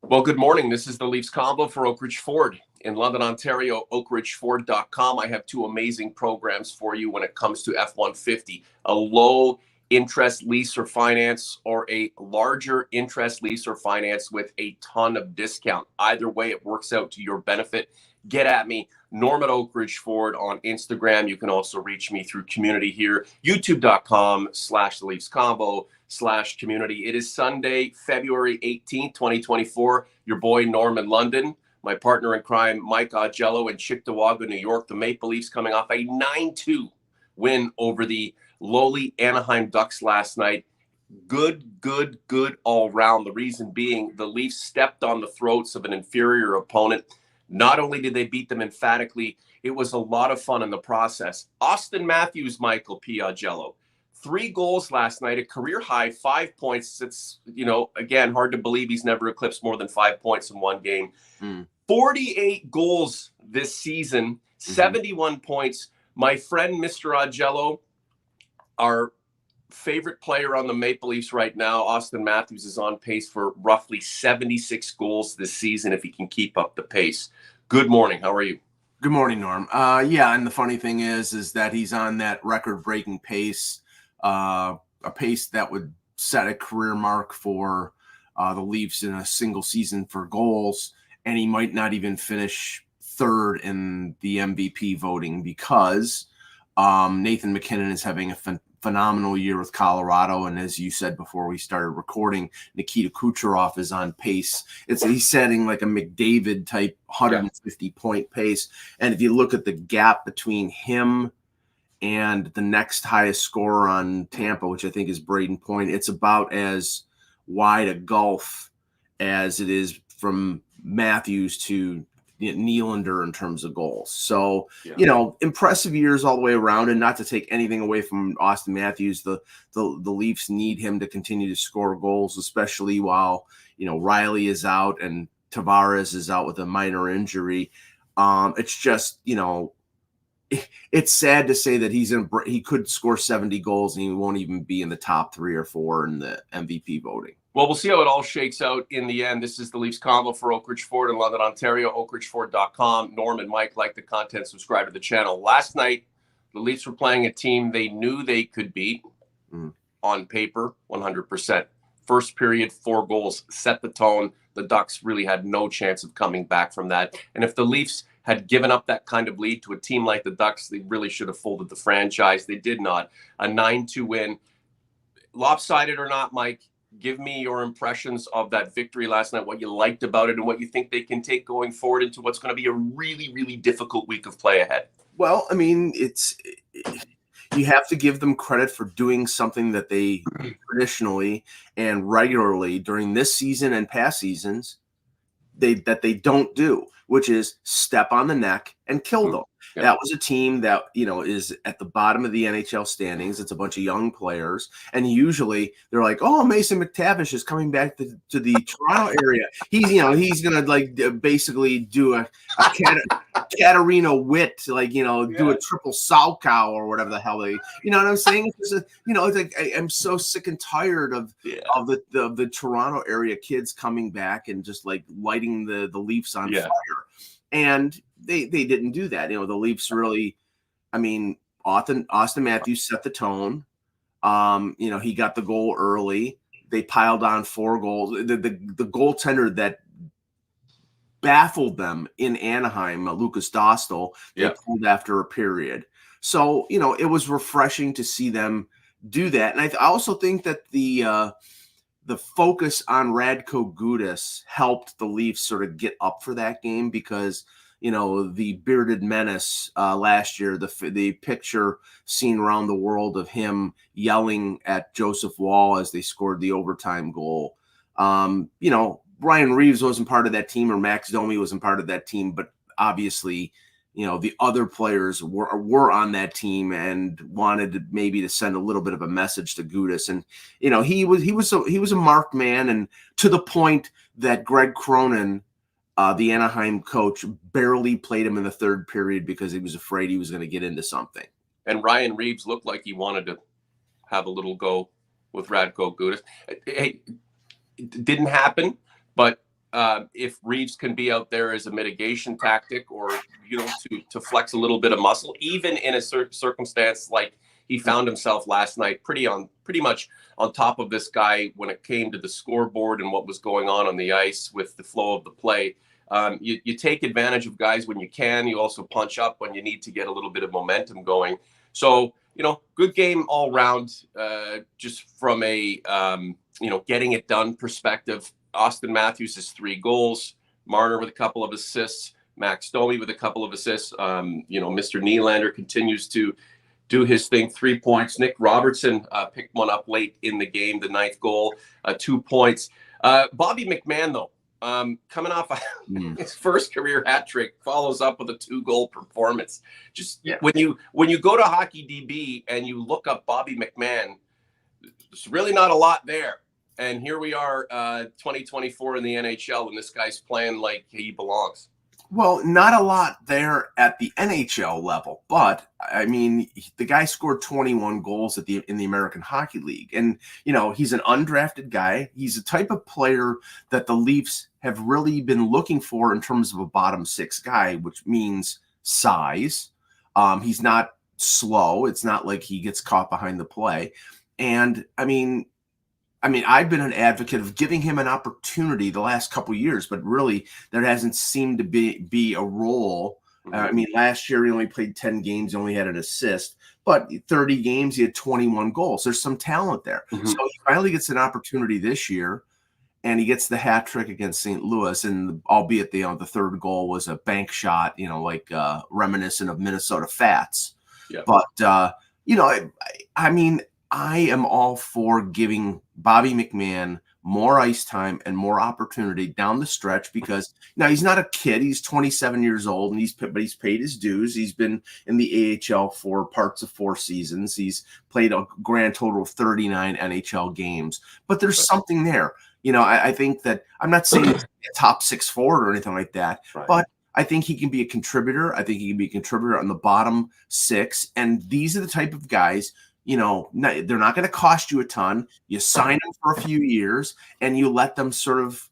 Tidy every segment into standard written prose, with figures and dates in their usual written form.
Well, good morning. This is the Leafs Convo for Oak Ridge Ford in London, Ontario, oakridgeford.com. I have two amazing programs for you when it comes to F-150, a low interest lease or finance or a larger interest lease or finance with a ton of discount. Either way, it works out to your benefit. Get at me, Norm at Oak Ridge Ford on Instagram. You can also reach me through community here, youtube.com/the Leafs Convo/community. It is Sunday, February 18th, 2024. Your boy Norm in London, my partner in crime, Mike Augello in Cheektowaga, New York. The Maple Leafs coming off a 9-2 win over the lowly Anaheim Ducks last night. Good all round. The reason being the Leafs stepped on the throats of an inferior opponent. Not only did they beat them emphatically, it was a lot of fun in the process. Austin Matthews, Michael P. Augello, 3 goals last night, a career high, 5 points. It's, again, hard to believe he's never eclipsed more than 5 points in one game. 48 goals this season, 71 points. My friend, Mr. Augello, our favorite player on the Maple Leafs right now, Austin Matthews, is on pace for roughly 76 goals this season if he can keep up the pace. Good morning. How are you? Good morning, Norm. And the funny thing is that he's on that record-breaking pace, a pace that would set a career mark for the Leafs in a single season for goals, and he might not even finish third in the MVP voting because Nathan MacKinnon is having a phenomenal year with Colorado, and as you said before we started recording, Nikita Kucherov is on pace. He's setting like a McDavid type 150 point pace, and if you look at the gap between him and the next highest scorer on Tampa, which I think is Braden Point, it's about as wide a gulf as it is from Matthews to Nylander in terms of goals. So, impressive years all the way around, and not to take anything away from Austin Matthews, the Leafs need him to continue to score goals, especially while, Riley is out and Tavares is out with a minor injury. It's just, it's sad to say that he could score 70 goals and he won't even be in the top 3 or 4 in the MVP voting. Well, we'll see how it all shakes out in the end. This is the Leafs Convo for Oak Ridge Ford in London, Ontario, oakridgeford.com. Norm and Mike like the content. Subscribe to the channel. Last night, the Leafs were playing a team they knew they could beat on paper, 100%. First period, 4 goals, set the tone. The Ducks really had no chance of coming back from that. And if the Leafs had given up that kind of lead to a team like the Ducks, they really should have folded the franchise. They did not. A 9-2 win. Lopsided or not, Mike, give me your impressions of that victory last night, what you liked about it, and what you think they can take going forward into what's going to be a really, really difficult week of play ahead. Well, I mean, you have to give them credit for doing something that they traditionally and regularly during this season and past seasons that they don't do, which is step on the neck and kill them. Yeah. That was a team that, is at the bottom of the NHL standings. It's a bunch of young players. And usually they're like, oh, Mason McTavish is coming back to the Toronto area. He's going to basically do a Katarina Witt, do a triple Salchow or whatever the hell they, you know what I'm saying? It's like I'm so sick and tired of the Toronto area kids coming back and just like lighting the Leafs on fire. And they didn't do that. The Leafs really, Austin Matthews set the tone. He got the goal early. They piled on 4 goals. The goaltender that baffled them in Anaheim, Lucas Dostal, they pulled after a period. So, it was refreshing to see them do that. And I also think that the focus on Radko Gudas helped the Leafs sort of get up for that game because, the bearded menace last year, the picture seen around the world of him yelling at Joseph Wall as they scored the overtime goal. Ryan Reeves wasn't part of that team, or Max Domi wasn't part of that team, but obviously, the other players were on that team and wanted maybe to send a little bit of a message to Gudas. And, he was a marked man, and to the point that Greg Cronin, the Anaheim coach, barely played him in the third period because he was afraid he was going to get into something. And Ryan Reeves looked like he wanted to have a little go with Radko Gudas. Hey, it didn't happen, but if Reeves can be out there as a mitigation tactic, or to flex a little bit of muscle, even in a circumstance like he found himself last night, pretty much on top of this guy when it came to the scoreboard and what was going on the ice with the flow of the play. You take advantage of guys when you can. You also punch up when you need to get a little bit of momentum going. So, good game all round, just from a, getting it done perspective. Austin Matthews has 3 goals, Marner with a couple of assists, Max Domi with a couple of assists. Mr. Nylander continues to do his thing, 3 points. Nick Robertson picked one up late in the game, the 9th goal, 2 points. Bobby McMahon, though, coming off his first career hat trick, follows up with a 2-goal performance. When you go to Hockey DB and you look up Bobby McMahon, there's really not a lot there. And here we are, 2024 in the NHL, and this guy's playing like he belongs. Well, not a lot there at the NHL level, but I mean, the guy scored 21 goals in the American Hockey League. And, he's an undrafted guy. He's a type of player that the Leafs have really been looking for in terms of a bottom 6 guy, which means size. He's not slow. It's not like he gets caught behind the play. And I mean, I've been an advocate of giving him an opportunity the last couple of years, but really there hasn't seemed to be a role. Last year he only played 10 games, he only had an assist, but 30 games, he had 21 goals. There's some talent there. Mm-hmm. So he finally gets an opportunity this year, and he gets the hat trick against St. Louis, and albeit the 3rd goal was a bank shot, reminiscent of Minnesota Fats. Yeah. But, I am all for giving Bobby McMahon more ice time and more opportunity down the stretch, because now he's not a kid. He's 27 years old, and he's paid his dues. He's been in the AHL for parts of 4 seasons. He's played a grand total of 39 NHL games. But there's something there. I think that I'm not saying he's a top 6 forward or anything like that, right, but I think he can be a contributor. I think he can be a contributor on the bottom 6. And these are the type of guys, they're not going to cost you a ton. You sign them for a few years and you let them sort of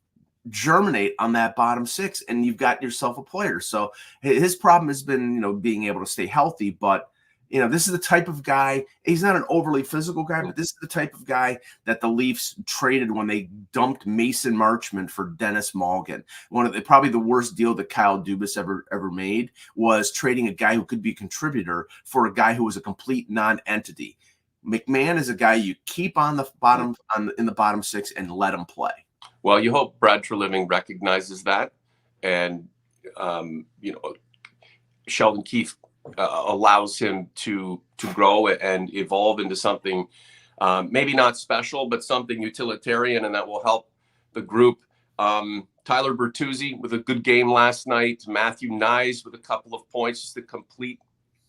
germinate on that bottom 6, and you've got yourself a player. So his problem has been, being able to stay healthy. But, this is the type of guy, he's not an overly physical guy, but this is the type of guy that the Leafs traded when they dumped Mason Marchment for Dennis Malgin. Probably the worst deal that Kyle Dubas ever made was trading a guy who could be a contributor for a guy who was a complete non-entity. McMahon is a guy you keep on the bottom in the bottom 6 and let him play. Well, you hope Brad Treliving recognizes that, and Sheldon Keefe allows him to grow and evolve into something maybe not special, but something utilitarian, and that will help the group. Tyler Bertuzzi with a good game last night. Matthew Nyes with a couple of points. Just a complete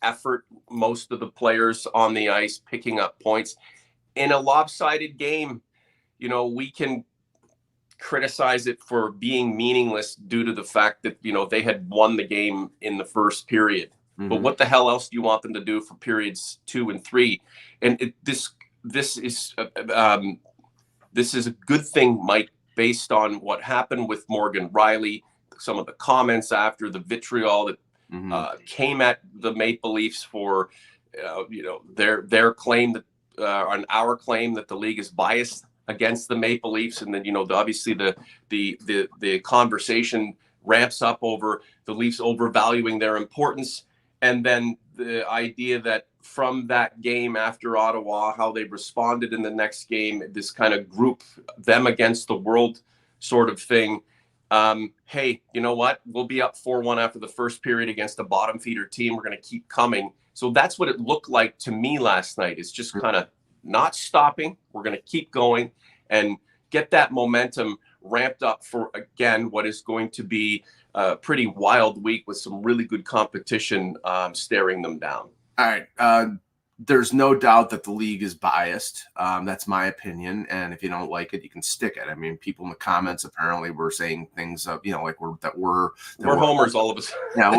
effort. Most of the players on the ice picking up points. In a lopsided game, we can criticize it for being meaningless due to the fact that, they had won the game in the first period. Mm-hmm. But what the hell else do you want them to do for periods 2 and 3? And this is a good thing, Mike, based on what happened with Morgan Riley, some of the comments after, the vitriol that came at the Maple Leafs for their claim that on our claim that the league is biased against the Maple Leafs, and then obviously the conversation ramps up over the Leafs overvaluing their importance. And then the idea that from that game after Ottawa, how they responded in the next game, this kind of group them against the world sort of thing. Hey, you know what? We'll be up 4-1 after the first period against a bottom feeder team. We're going to keep coming. So that's what it looked like to me last night. It's just kind of not stopping. We're going to keep going and get that momentum ramped up for, again, what is going to be a pretty wild week with some really good competition staring them down. All right. There's no doubt that the league is biased. That's my opinion. And if you don't like it, you can stick it. I mean, people in the comments apparently were saying things, we're homers, all of us. I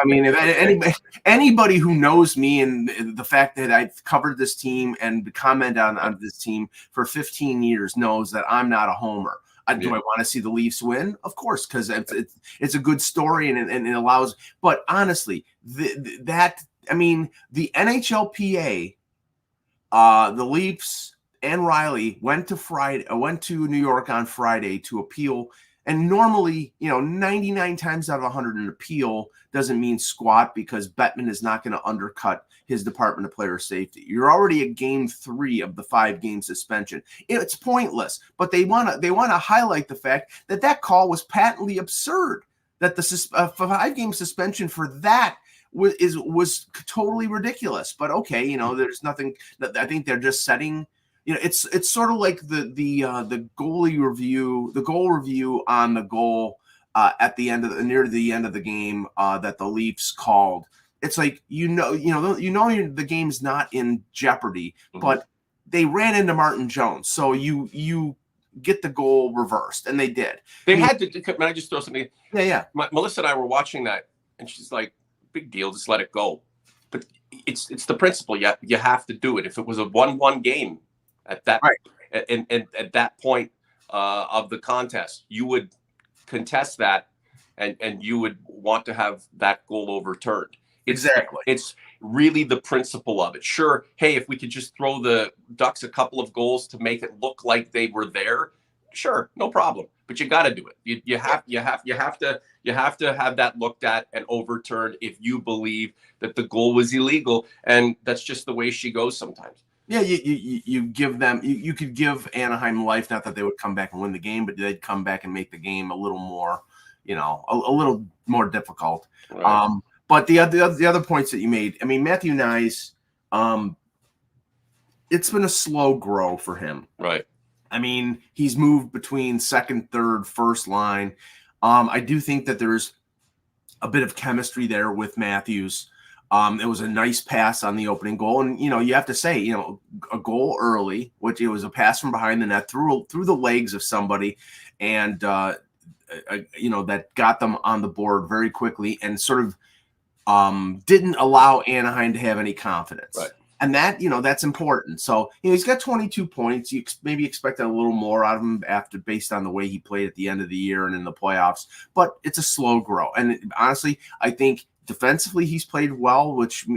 mean, if anybody who knows me and the fact that I've covered this team and comment on this team for 15 years knows that I'm not a homer. Do I want to see the Leafs win? Of course, because it's a good story and it allows. But honestly, the NHLPA, the Leafs and Riley went to New York on Friday to appeal. And normally, 99 times out of 100, an appeal doesn't mean squat because Bettman is not going to undercut his Department of Player Safety. You're already at game 3 of the 5-game suspension. It's pointless, but they want to highlight the fact that call was patently absurd. That the 5-game suspension for that was totally ridiculous. But okay, there's nothing. I think they're just setting. It's sort of like the goalie review, the goal review on the goal at the end of near the end of the game that the Leafs called. It's like the game's not in jeopardy, but they ran into Martin Jones, so you get the goal reversed, and they did. Had to. Can I just throw something? Yeah. Melissa and I were watching that, and she's like, "Big deal, just let it go." But it's the principle. You have to do it. If it was a 1-1 game. At that and at that point of the contest, you would contest that, and you would want to have that goal overturned. Exactly. It's really the principle of it. Sure, hey, if we could just throw the Ducks a couple of goals to make it look like they were there, sure, no problem. But you got to do it. You have to have that looked at and overturned if you believe that the goal was illegal, and that's just the way she goes sometimes. Yeah, you give them you could give Anaheim life, not that they would come back and win the game, but they'd come back and make the game a little more, a little more difficult. Right. But the other points that you made, Matthew Nyes, it's been a slow grow for him. Right. He's moved between second, third, first line. I do think that there's a bit of chemistry there with Matthews. It was a nice pass on the opening goal. And, you have to say, a goal early, which it was a pass from behind the net through the legs of somebody. And, that got them on the board very quickly and sort of didn't allow Anaheim to have any confidence. Right. And that's important. So, he's got 22 points. You maybe expected a little more out of him based on the way he played at the end of the year and in the playoffs. But it's a slow grow. And honestly, I think defensively, he's played well, which,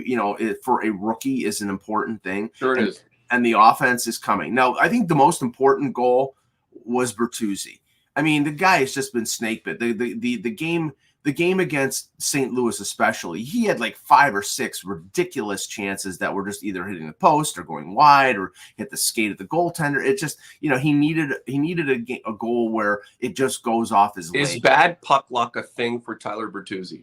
for a rookie is an important thing. Sure it is. And the offense is coming. Now, I think the most important goal was Bertuzzi. The guy has just been snake bit. The game against St. Louis especially, he had like 5 or 6 ridiculous chances that were just either hitting the post or going wide or hit the skate of the goaltender. It just, he needed a goal where it just goes off his leg. Is bad puck luck a thing for Tyler Bertuzzi?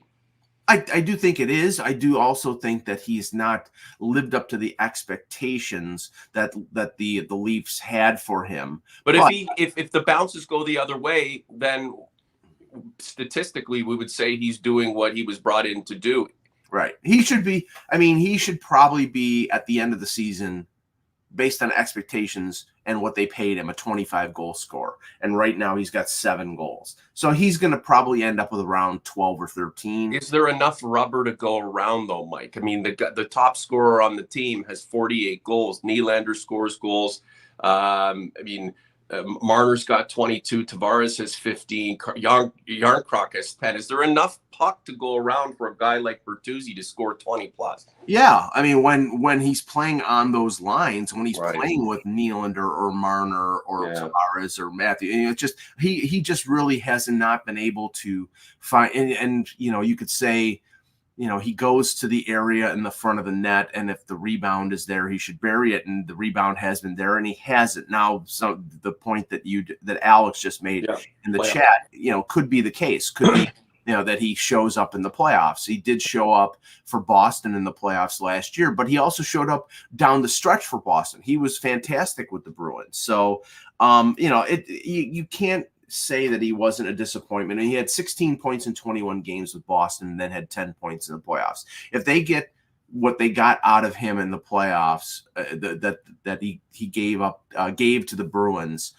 I do think it is. I do also think that he's not lived up to the expectations that the Leafs had for him. But if the bounces go the other way, then statistically we would say he's doing what he was brought in to do. Right. He should be. He should probably be at the end of the season, based on expectations and what they paid him, a 25-goal scorer. And right now he's got 7 goals. So he's going to probably end up with around 12 or 13. Is there enough rubber to go around, though, Mike? The top scorer on the team has 48 goals. Nylander scores goals. Marner's got 22. Tavares has 15. Yarncroc has 10. Is there enough puck to go around for a guy like Bertuzzi to score 20 plus? Yeah, when he's playing on those lines, when he's playing with Nylander or Marner or Tavares or Matthew, it's just he just really has not been able to find. And you could say, he goes to the area in the front of the net, and if the rebound is there, he should bury it. And the rebound has been there, and he has it now. So the point that Alex just made in the chat, could be the case. Could be, that he shows up in the playoffs. He did show up for Boston in the playoffs last year, but he also showed up down the stretch for Boston. He was fantastic with the Bruins. So, you can't say that he wasn't a disappointment. And he had 16 points in 21 games with Boston and then had 10 points in the playoffs. If they get what they got out of him in the playoffs that he gave to the Bruins,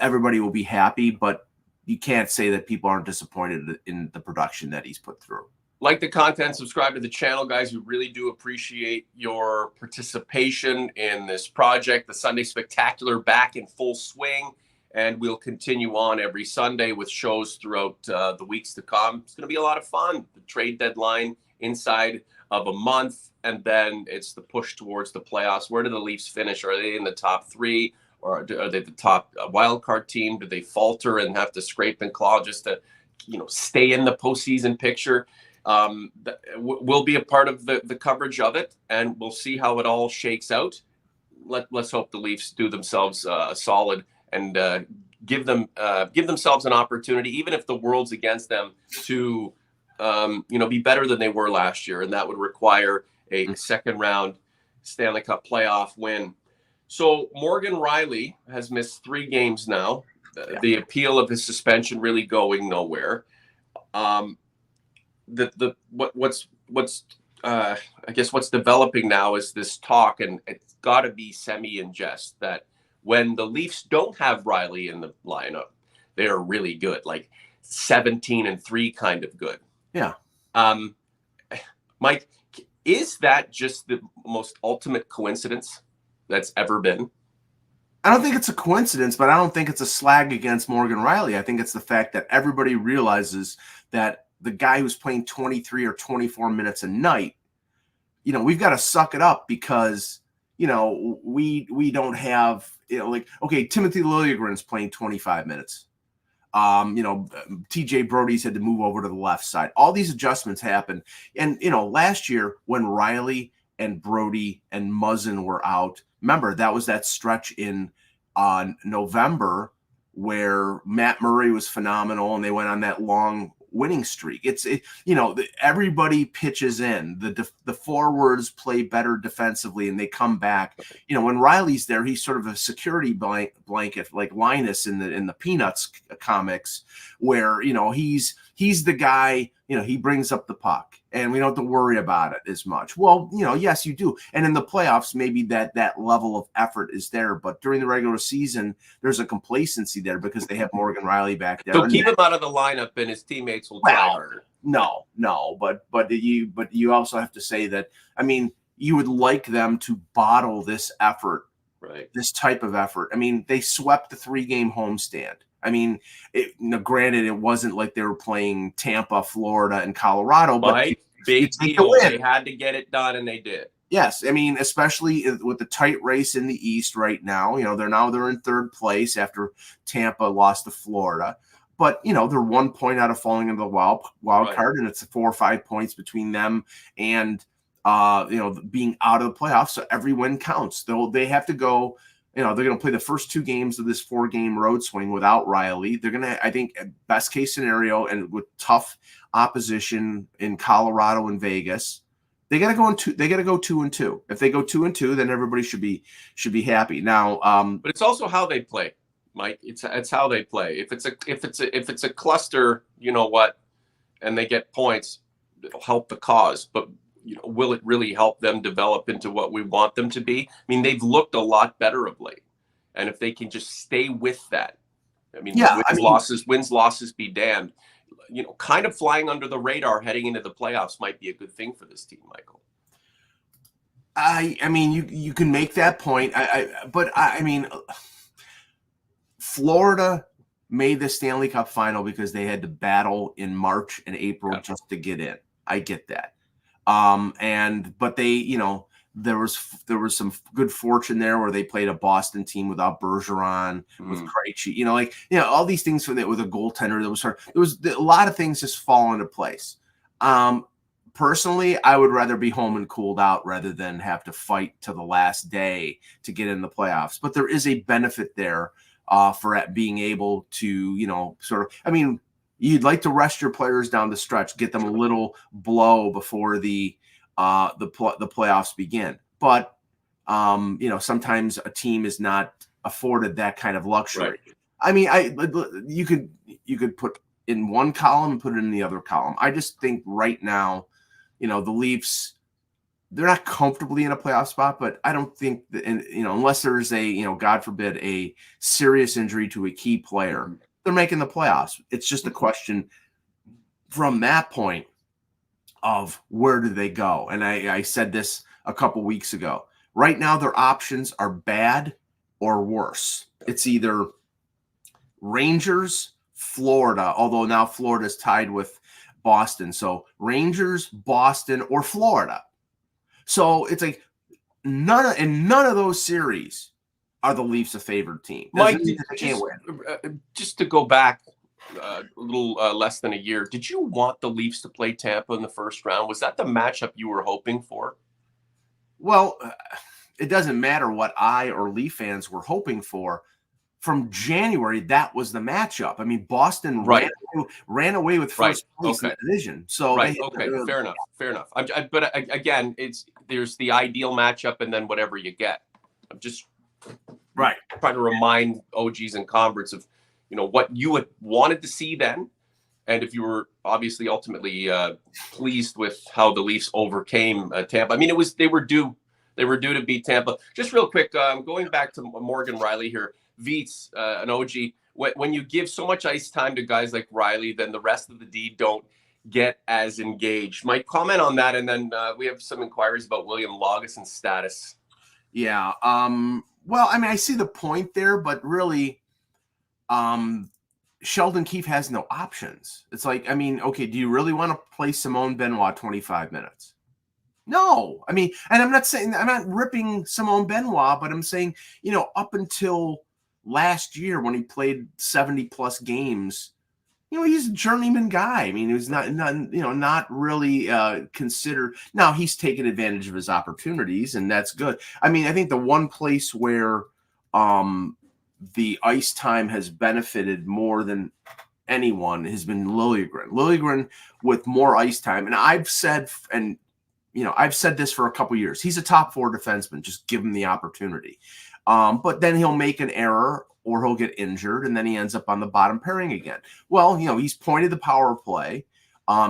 everybody will be happy, but you can't say that people aren't disappointed in the production that he's put through. Like the content, subscribe to the channel, guys. We really do appreciate your participation in this project. The Sunday Spectacular back in full swing. And we'll continue on every Sunday with shows throughout the weeks to come. It's going to be a lot of fun. The trade deadline inside of a month, and then it's the push towards the playoffs. Where do the Leafs finish? Are they in the top three, or are they the top wild card team? Do they falter and have to scrape and claw just to, stay in the postseason picture? We'll be a part of the coverage of it, and we'll see how it all shakes out. Let's hope the Leafs do themselves solid and give themselves an opportunity, even if the world's against them, to be better than they were last year, and that would require a second round Stanley Cup playoff win. So Morgan Rielly has missed 3 games now. The appeal of his suspension really going nowhere. What's developing now is this talk, and it's got to be semi in jest, that when the Leafs don't have Rielly in the lineup, they are really good, like 17-3 kind of good. Yeah. Mike, is that just the most ultimate coincidence that's ever been? I don't think it's a coincidence, but I don't think it's a slag against Morgan Rielly. I think it's the fact that everybody realizes that the guy who's playing 23 or 24 minutes a night, we've got to suck it up because, we don't have, okay, Timothy Liljegren's playing 25 minutes. TJ Brody's had to move over to the left side. All these adjustments happen. And, last year when Rielly and Brody and Muzzin were out, remember that was that stretch in November where Matt Murray was phenomenal and they went on that long winning streak. Everybody pitches in. The forwards play better defensively and they come back. When Rielly's there, he's sort of a security blanket, like Linus in the Peanuts comics, where he's the guy. He brings up the puck and we don't have to worry about it as much. Well, yes, you do. And in the playoffs, maybe that level of effort is there. But during the regular season, there's a complacency there because they have Morgan Rielly back there. So keep him out of the lineup and his teammates will try harder. No. But you also have to say that, you would like them to bottle this effort, right? This type of effort. They swept the 3-game homestand. Granted, it wasn't like they were playing Tampa, Florida, and Colorado, but big deal. They had to get it done, and they did. Yes, especially with the tight race in the East right now. They're in 3rd place after Tampa lost to Florida, but they're 1 point out of falling into the wild card, and it's 4 or 5 points between them and being out of the playoffs. So every win counts. They have to go. They're going to play the first 2 games of this 4-game road swing without Rielly. They're going to, I think, best case scenario, and with tough opposition in Colorado and Vegas, they got to go 2-2. If they go 2-2, then everybody should be happy. Now, but it's also how they play, Mike. It's how they play. If it's a cluster, and they get points, it'll help the cause. But will it really help them develop into what we want them to be? They've looked a lot better of late. And if they can just stay with that, wins, losses be damned. Kind of flying under the radar heading into the playoffs might be a good thing for this team, Michael. You can make that point. But Florida made the Stanley Cup final because they had to battle in March and April just to get in. I get that. But they, there was some good fortune there where they played a Boston team without Bergeron, with Krejci, all these things with a goaltender there was a lot of things just fall into place. Personally, I would rather be home and cooled out rather than have to fight to the last day to get in the playoffs. But there is a benefit there for being able to, you'd like to rest your players down the stretch, get them a little blow before the playoffs begin. But sometimes a team is not afforded that kind of luxury. Right. You could put in one column and put it in the other column. I just think right now, the Leafs, they're not comfortably in a playoff spot, but I don't think that, unless there's God forbid, a serious injury to a key player, they're making the playoffs. It's just a question from that point of where do they go? And I said this a couple weeks ago. Right now, their options are bad or worse. It's either Rangers, Florida, although now Florida's tied with Boston. So Rangers, Boston, or Florida. So it's like none of those series are the Leafs a favored team. Mike, just to go back a little less than a year, did you want the Leafs to play Tampa in the first round? Was that the matchup you were hoping for? Well, it doesn't matter what I or Leaf fans were hoping for. From January, that was the matchup. I mean, Boston ran away with first place in the division. So fair enough. But again, there's the ideal matchup, and then whatever you get. I'm just trying to remind OGs and converts of what you had wanted to see then, and if you were obviously ultimately pleased with how the Leafs overcame Tampa. I mean, they were due to beat Tampa. Just real quick, going back to Morgan Rielly here. Veets, an OG, when you give so much ice time to guys like Rielly, then the rest of the D don't get as engaged. Mike, comment on that, and then we have some inquiries about William Laugesson's status. Yeah. Well, I mean, I see the point there, but really, Sheldon Keefe has no options. It's like, I mean, okay, do you really want to play Simone Benoit 25 minutes? No. I mean, and I'm not ripping Simone Benoit, but I'm saying, up until last year when he played 70 plus games, he's a journeyman guy. I mean, he was not really considered. Now he's taken advantage of his opportunities, and that's good. I mean, I think the one place where the ice time has benefited more than anyone has been Liljegren. Liljegren with more ice time, and I've said this for a couple years. He's a top 4 defenseman. Just give him the opportunity. But then he'll make an error or he'll get injured, and then he ends up on the bottom pairing again. Well, he's pointed the power play.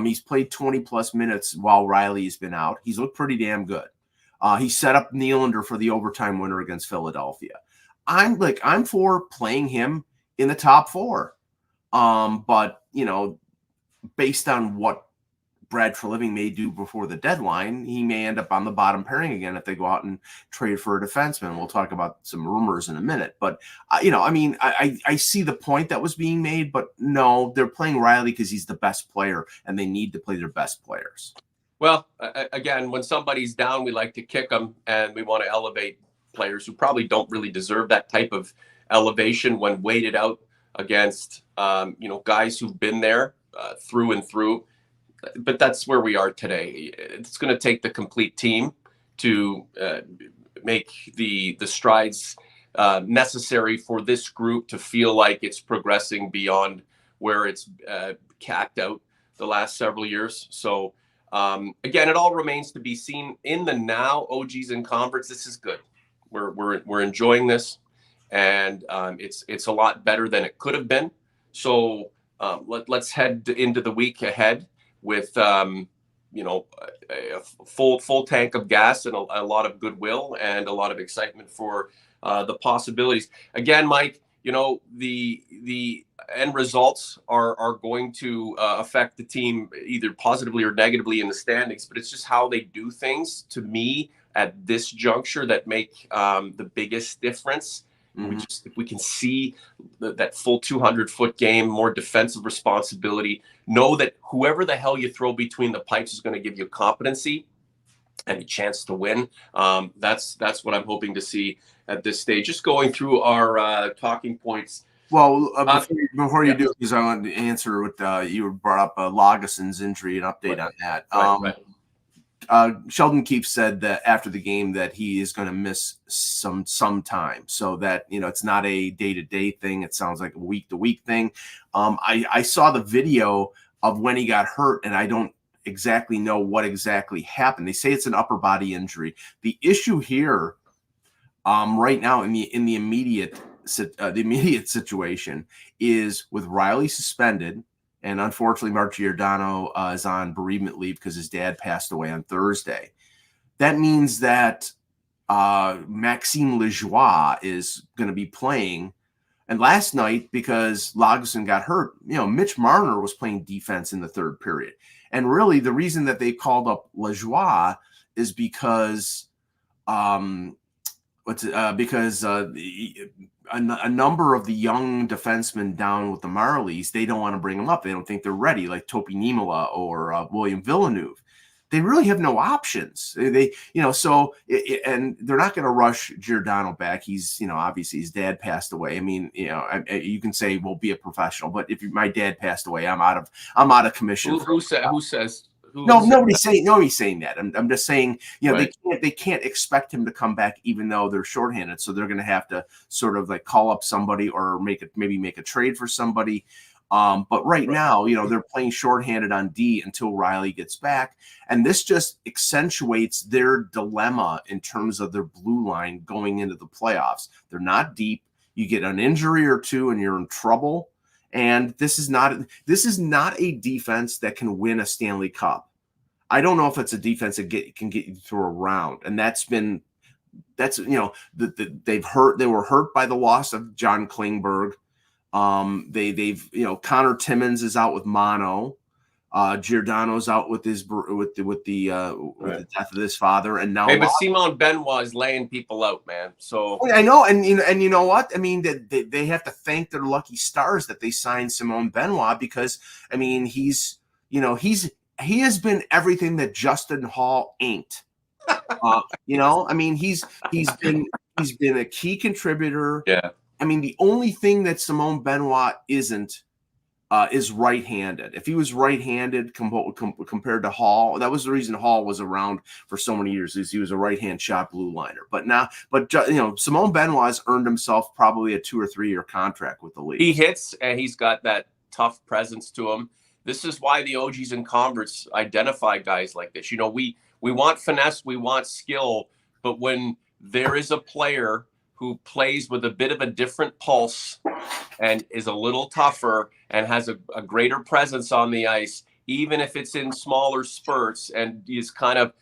He's played 20-plus minutes while Rielly's been out. He's looked pretty damn good. He set up Nylander for the overtime winner against Philadelphia. I'm for playing him in the top 4. But, based on what Brad Treliving may do before the deadline, he may end up on the bottom pairing again if they go out and trade for a defenseman. We'll talk about some rumors in a minute. But, I see the point that was being made, but no, they're playing Rielly because he's the best player, and they need to play their best players. Well, again, when somebody's down, we like to kick them, and we want to elevate players who probably don't really deserve that type of elevation when weighted out against, guys who've been there through and through. But that's where we are today. It's going to take the complete team to make the strides necessary for this group to feel like it's progressing beyond where it's capped out the last several years. So again, it all remains to be seen. In the now, OGs and converts, this is good. We're enjoying this, and it's a lot better than it could have been. So let's head into the week ahead with a full tank of gas and a lot of goodwill and a lot of excitement for the possibilities. Again, Mike, the end results are going to affect the team either positively or negatively in the standings, but it's just how they do things, to me, at this juncture that make the biggest difference. If we can see that full 200-foot game, more defensive responsibility, know that whoever the hell you throw between the pipes is going to give you competency and a chance to win. That's what I'm hoping to see at this stage. Just going through our talking points. Well, before you do, because I want to answer what you brought up, Laugesson's injury, an update on that. Sheldon Keefe said that after the game that he is going to miss some time, so that it's not a day-to-day thing. It sounds like a week-to-week thing. I saw the video of when he got hurt, and I don't exactly know what exactly happened. They say it's an upper body injury. The issue here, right now in the immediate situation is with Rielly suspended. And unfortunately, Mark Giordano is on bereavement leave because his dad passed away on Thursday. That means that Maxime Lajoie is going to be playing. And last night, because Lagesson got hurt, Mitch Marner was playing defense in the third period. And really, the reason that they called up Lajoie is because a number of the young defensemen down with the Marlies, they don't want to bring them up. They don't think they're ready, like Topi Niemelä or William Villeneuve. They really have no options. They so and they're not going to rush Giordano back. He's, obviously his dad passed away. I mean, you can say, well, be a professional, but if my dad passed away, I'm out of commission. Who says? No, nobody's saying that. I'm just saying, right. they can't expect him to come back even though they're shorthanded. So they're going to have to sort of like call up somebody or maybe make a trade for somebody. But right now, they're playing shorthanded on D until Riley gets back. And this just accentuates their dilemma in terms of their blue line going into the playoffs. They're not deep. You get an injury or two and you're in trouble. And this is not a defense that can win a Stanley Cup. I don't know if it's a defense that can get you through a round. And they were hurt by the loss of John Klingberg. They've Connor Timmins is out with mono. Giordano's out with the death of his father, and now. Hey, but Simon Benoit is laying people out, man. So I know, and you know what? I mean, they have to thank their lucky stars that they signed Simon Benoit, because I mean he has been everything that Justin Hall ain't. I mean he's been a key contributor. Yeah. I mean, the only thing that Simon Benoit isn't is right-handed. If he was right-handed compared to Hall, that was the reason Hall was around for so many years, is he was a right-hand shot blue liner. But Simon Benoit has earned himself probably a 2 or 3 year contract with the league. He hits, and he's got that tough presence to him. This is why the OGs and converts identify guys like this. We want finesse, we want skill, but when there is a player who plays with a bit of a different pulse and is a little tougher and has a greater presence on the ice, even if it's in smaller spurts, and is kind of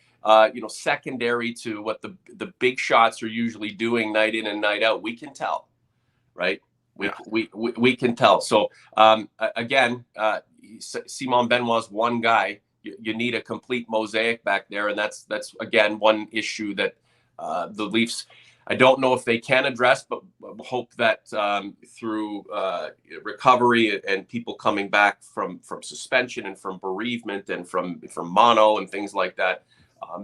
secondary to what the big shots are usually doing night in and night out, we can tell, right? We can tell. So again, Simon Benoit's one guy. You need a complete mosaic back there, and that's again one issue that the Leafs, I don't know if they can address, but hope that through recovery and people coming back from suspension and from bereavement and from mono and things like that,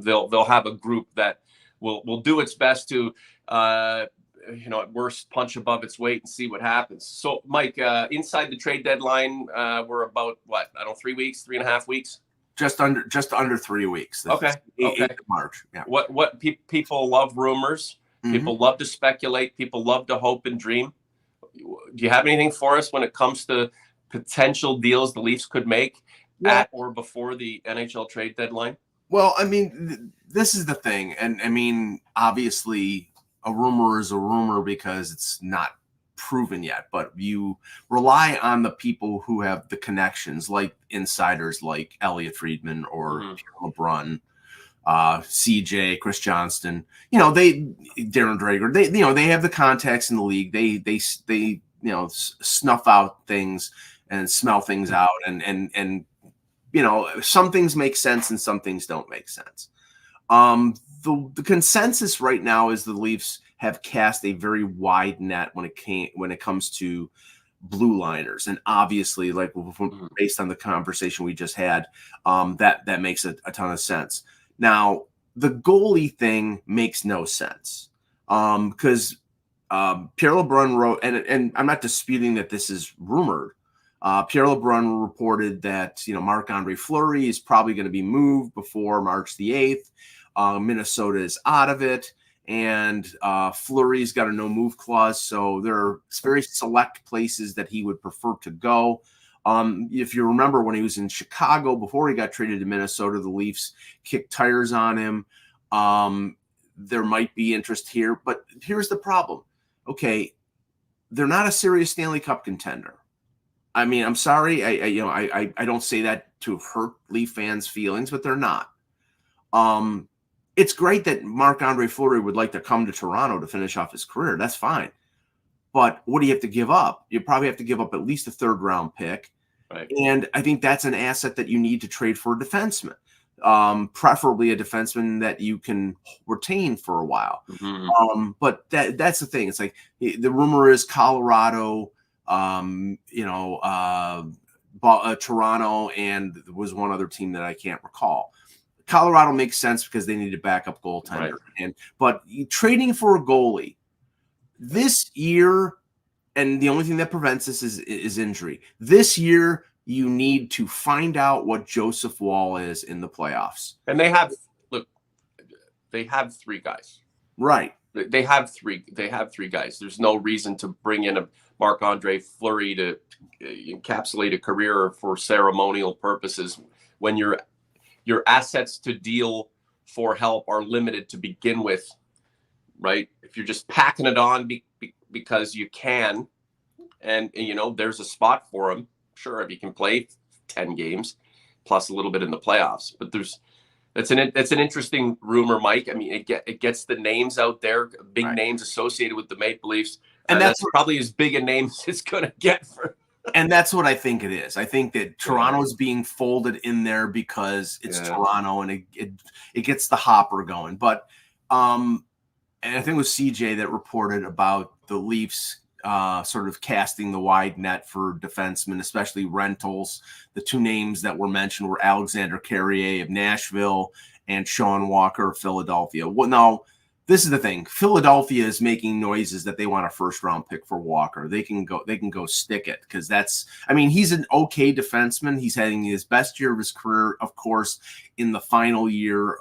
they'll have a group that will do its best to at worst punch above its weight and see what happens. So Mike, inside the trade deadline, we're about 3 weeks, 3.5 weeks. Just under 3 weeks. Okay. 8th of March. Yeah. What people love rumors. People love to speculate. People love to hope and dream. Do you have anything for us when it comes to potential deals the Leafs could make at or before the NHL trade deadline? Well, I mean, this is the thing. And I mean, obviously, a rumor is a rumor because it's not proven yet. But you rely on the people who have the connections, like insiders like Elliot Friedman or Pierre LeBrun. CJ, Chris Johnston, Darren Drager, they have the contacts in the league. They snuff out things and smell things out, and some things make sense and some things don't make sense. The consensus right now is the Leafs have cast a very wide net when it comes to blue liners, and obviously, like based on the conversation we just had, that makes a ton of sense. Now, the goalie thing makes no sense because Pierre LeBrun wrote, and I'm not disputing that this is rumored. Pierre LeBrun reported that Marc-Andre Fleury is probably going to be moved before March the 8th. Minnesota is out of it, and Fleury's got a no-move clause, so there are very select places that he would prefer to go. If you remember when he was in Chicago before he got traded to Minnesota, the Leafs kicked tires on him. There might be interest here, but here's the problem. Okay, they're not a serious Stanley Cup contender. I mean, I'm sorry, I don't say that to hurt Leaf fans' feelings, but they're not. It's great that Marc-Andre Fleury would like to come to Toronto to finish off his career. That's fine. But what do you have to give up? You probably have to give up at least a 3rd round pick. Right. And I think that's an asset that you need to trade for a defenseman. preferably a defenseman that you can retain for a while. But that's the thing. It's like the rumor is Colorado, Toronto, and there was one other team that I can't recall. Colorado makes sense because they need a backup goaltender. Right. But trading for a goalie this year, and the only thing that prevents this is injury. This year, you need to find out what Joseph Woll is in the playoffs. And they have 3 guys. Right. They have three guys. There's no reason to bring in a Marc-Andre Fleury to encapsulate a career for ceremonial purposes when your assets to deal for help are limited to begin with, right? If you're just packing it on because you can, and there's a spot for him, sure, if he can play 10 games plus a little bit in the playoffs. But that's an interesting rumor, Mike. I mean, it gets the names out there, big names associated with the Maple Leafs, and that's probably as big a name as it's going to get for. And that's what I think it is. I think that Toronto's being folded in there because it's Toronto, and it gets the hopper going. But and I think it was CJ that reported about the Leafs sort of casting the wide net for defensemen, especially rentals. The 2 names that were mentioned were Alexander Carrier of Nashville and Sean Walker of Philadelphia. Well, now, this is the thing. Philadelphia is making noises that they want a first-round pick for Walker. They can go stick it, because he's an okay defenseman. He's having his best year of his career, of course, in the final year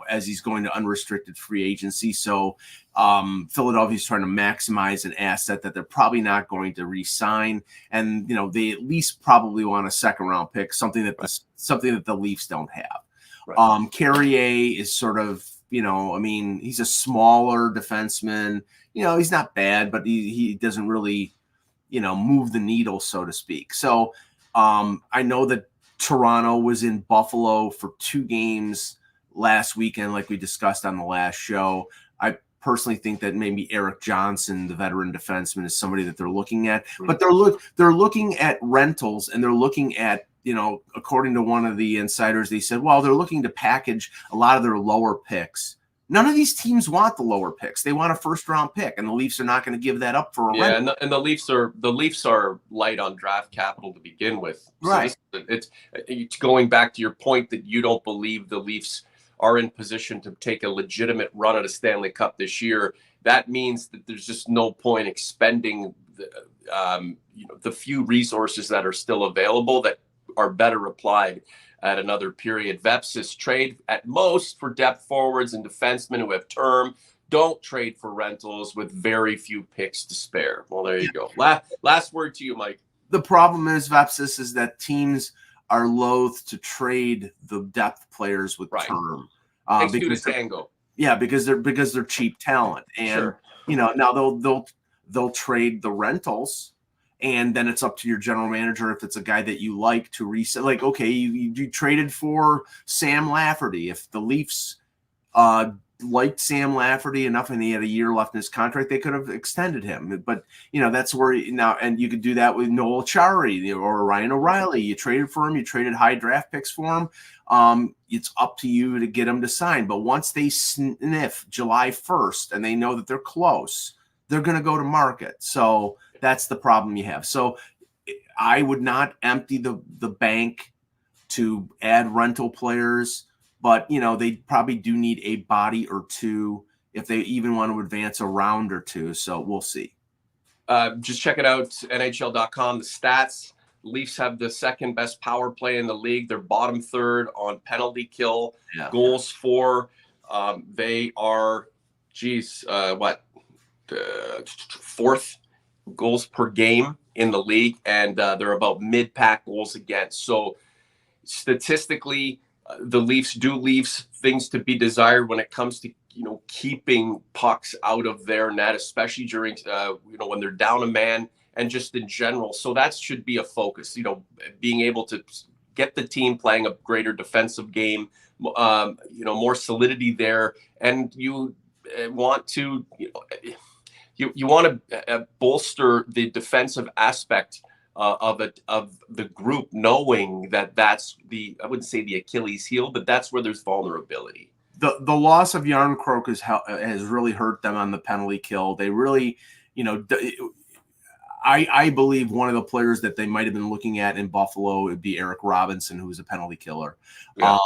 as he's going to unrestricted free agency. So Philadelphia's trying to maximize an asset that they're probably not going to re-sign, and they at least probably want a second-round pick, something that the Leafs don't have. Right. Carrier is sort of, he's a smaller defenseman. He's not bad, but he doesn't really, move the needle, so to speak. So I know that Toronto was in Buffalo for 2 games last weekend, like we discussed on the last show. I personally think that maybe Eric Johnson, the veteran defenseman, is somebody that they're looking at. But they're looking at rentals, and they're looking at, according to one of the insiders, they said, well, they're looking to package a lot of their lower picks. None of these teams want the lower picks. They want a first-round pick, and the Leafs are not going to give that up for a rental. And the Leafs are light on draft capital to begin with. Right. So it's going back to your point that you don't believe the Leafs are in position to take a legitimate run at a Stanley Cup this year. That means that there's just no point expending the few resources that are still available that are better applied at another period. Vepsis trade at most for depth forwards and defensemen who have term. Don't trade for rentals with very few picks to spare. Well, there you go. Last word to you, Mike. The problem is, Vepsis, is that teams are loath to trade the depth players with term. Because tango. Yeah, because they're cheap talent, and now they'll trade the rentals. And then it's up to your general manager, if it's a guy that you like, to reset. Like, okay, you traded for Sam Lafferty. If the Leafs liked Sam Lafferty enough and he had a year left in his contract, they could have extended him. But, that's where now, and you could do that with Noel Chari or Ryan O'Reilly. You traded for him. You traded high draft picks for him. It's up to you to get him to sign. But once they sniff July 1st and they know that they're close, they're going to go to market. So that's the problem you have. So I would not empty the bank to add rental players, but they probably do need a body or 2 if they even want to advance a round or 2. So we'll see. Just check it out, NHL.com. The stats: Leafs have the 2nd best power play in the league. They're bottom 3rd on penalty kill, goals for. They are, 4th goals per game in the league, and they're about mid-pack goals against. So statistically, the Leafs do leave things to be desired when it comes to keeping pucks out of their net, especially during when they're down a man, and just in general. So that should be a focus. Being able to get the team playing a greater defensive game, more solidity there, and you want to. You want to bolster the defensive aspect of the group, knowing that that's I wouldn't say the Achilles heel, but that's where there's vulnerability. The loss of Yarncroke has really hurt them on the penalty kill. They really, I believe one of the players that they might have been looking at in Buffalo would be Eric Robinson, who's a penalty killer. Yeah.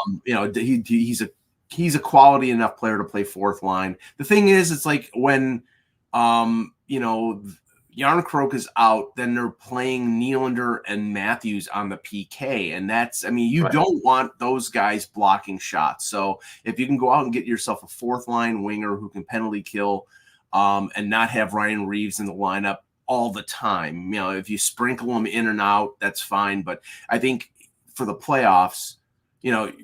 He's a quality enough player to play fourth line. The thing is, it's like when Yarncroke is out, then they're playing Nylander and Matthews on the PK. And that's, you don't want those guys blocking shots. So if you can go out and get yourself a fourth line winger who can penalty kill and not have Ryan Reeves in the lineup all the time, if you sprinkle them in and out, that's fine. But I think for the playoffs,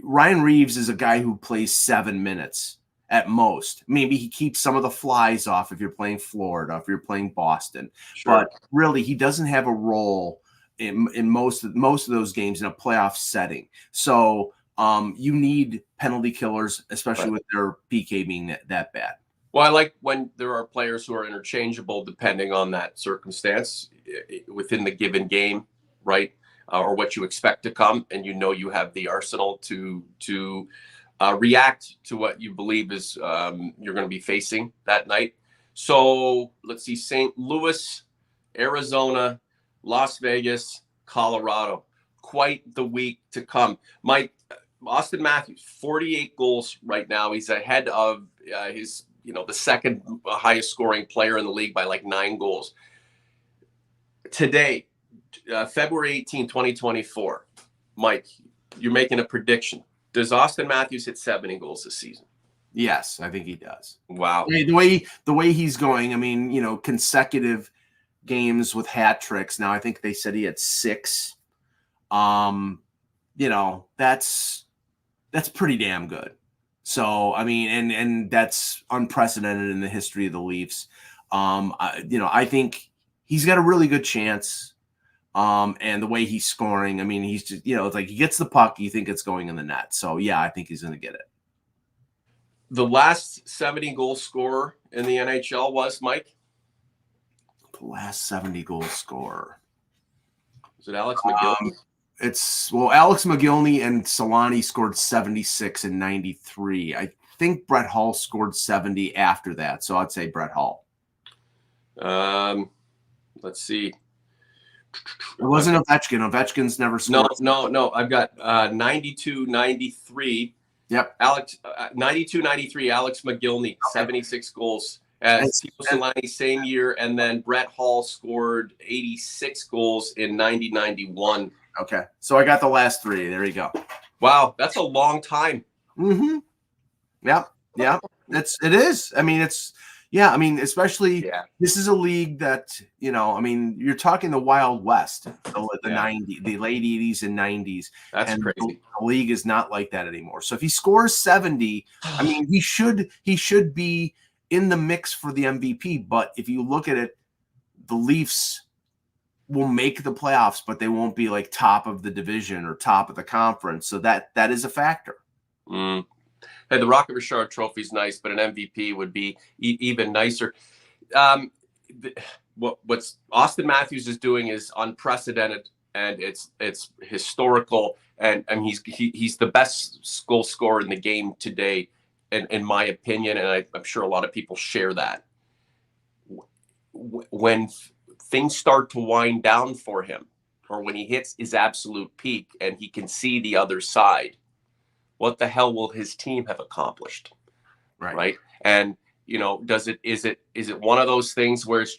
Ryan Reeves is a guy who plays 7 minutes at most. Maybe he keeps some of the flies off if you're playing Florida, if you're playing Boston. Sure. But really, he doesn't have a role in most of those games in a playoff setting. So you need penalty killers, especially with their PK being that bad. Well, I like when there are players who are interchangeable depending on that circumstance within the given game, right? Or what you expect to come, and you have the arsenal to react to what you believe is you're going to be facing that night. So let's see: St. Louis, Arizona, Las Vegas, Colorado. Quite the week to come. Mike, Austin Matthews, 48 goals right now. He's ahead of his the second highest scoring player in the league by like 9 goals. Today, February 18, 2024, Mike, you're making a prediction. Does Austin Matthews hit 70 goals this season? Yes, I think he does. Wow. The way he's going, consecutive games with hat tricks. Now I think they said he had 6. That's pretty damn good. So, and that's unprecedented in the history of the Leafs. I think he's got a really good chance. And the way he's scoring, he's just, it's like he gets the puck, you think it's going in the net. So, yeah, I think he's going to get it. The last 70-goal scorer in the NHL was, Mike? The last 70-goal scorer. Is it Alex McGillney? Alex McGillney and Solani scored 76 and 93. I think Brett Hull scored 70 after that. So I'd say Brett Hull. Let's see. It wasn't Ovechkin. Ovechkin's never scored. No. I've got 92, 93. Yep. 92, 93. Alex McGillney, 76 goals. Solani same year, and then Brett Hull scored 86 goals in 90-91. Okay, so I got the last 3. There you go. Wow, that's a long time. Mm-hmm. Yeah. It is. Especially this is a league that, you're talking the Wild West, the 90s, the late 80s and 90s. That's crazy. The league is not like that anymore. So if he scores 70, he should be in the mix for the MVP. But if you look at it, the Leafs will make the playoffs, but they won't be like top of the division or top of the conference. So that is a factor. Mm. Hey, the Rocket Richard Trophy is nice, but an MVP would be even nicer. What's Austin Matthews is doing is unprecedented, and it's historical, and he's the best goal scorer in the game today, in my opinion, and I'm sure a lot of people share that. When things start to wind down for him, or when he hits his absolute peak and he can see the other side, what the hell will his team have accomplished? Right. And, is it one of those things where it's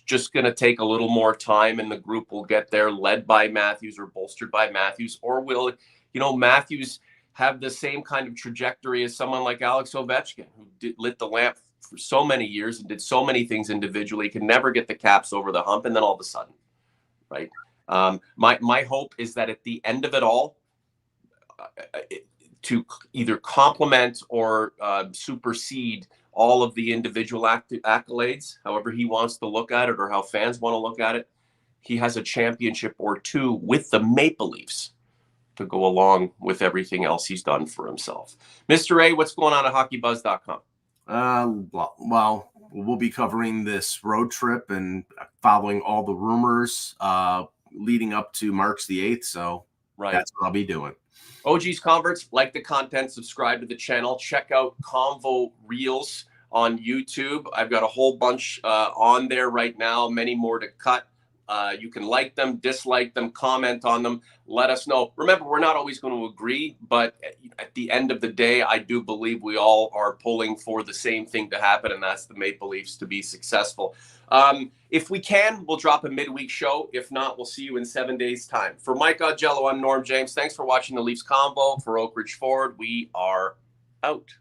just going to take a little more time and the group will get there, led by Matthews or bolstered by Matthews? Or will, Matthews have the same kind of trajectory as someone like Alex Ovechkin, who lit the lamp for so many years and did so many things individually, can never get the Caps over the hump, and then all of a sudden, right? My hope is that at the end of it all, to either complement or supersede all of the individual accolades, however he wants to look at it or how fans want to look at it, he has a championship or 2 with the Maple Leafs to go along with everything else he's done for himself. Mr. A, what's going on at hockeybuzz.com? Well, we'll be covering this road trip and following all the rumors leading up to March the 8th. So that's what I'll be doing. OG's converts, like the content, subscribe to the channel. Check out Convo Reels on YouTube. I've got a whole bunch on there right now, many more to cut. You can like them, dislike them, comment on them, let us know. Remember, we're not always going to agree, but at the end of the day, I do believe we all are pulling for the same thing to happen, and that's the Maple Leafs to be successful. If we can, we'll drop a midweek show. If not, we'll see you in 7 days' time. For Mike Augello, I'm Norm James. Thanks for watching the Leafs Convo. For Oak Ridge Ford, we are out.